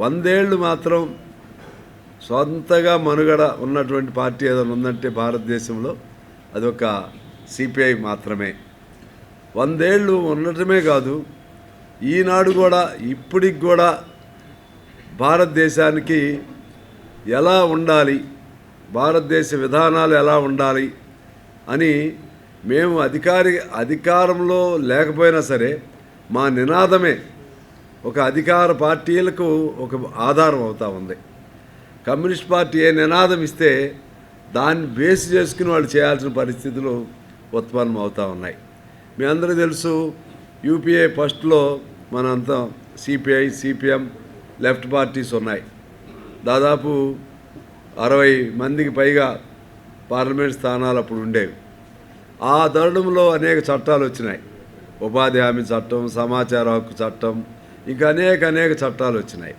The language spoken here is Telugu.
వందేళ్లు మాత్రం సొంతగా మనుగడ ఉన్నటువంటి పార్టీ ఏదైనా ఉందంటే భారతదేశంలో అదొక సిపిఐ మాత్రమే. 100 ఏళ్ళు ఉండటమే కాదు, ఈనాడు కూడా ఇప్పటికి కూడా భారతదేశానికి ఎలా ఉండాలి, భారతదేశ విధానాలు ఎలా ఉండాలి అని మేము అధికారంలో లేకపోయినా సరే మా నినాదమే ఒక అధికార పార్టీలకు ఒక ఆధారం అవుతూ ఉంది. కమ్యూనిస్ట్ పార్టీ ఏ నినాదం ఇస్తే దాన్ని బేస్ చేసుకుని వాళ్ళు చేయాల్సిన పరిస్థితులు ఉత్పన్నం అవుతూ ఉన్నాయి. మీ అందరికీ తెలుసు, యూపీఏ ఫస్ట్లో మనంతా సిపిఐ, సిపిఎం, లెఫ్ట్ పార్టీస్ ఉన్నాయి. దాదాపు 60 మందికి పైగా పార్లమెంట్ స్థానాలు అప్పుడు ఉండేవి. ఆ తరుణంలో అనేక చట్టాలు వచ్చినాయి. ఉపాధి హామీ చట్టం, సమాచార హక్కు చట్టం, ఇంకా అనేక చట్టాలు వచ్చినాయి.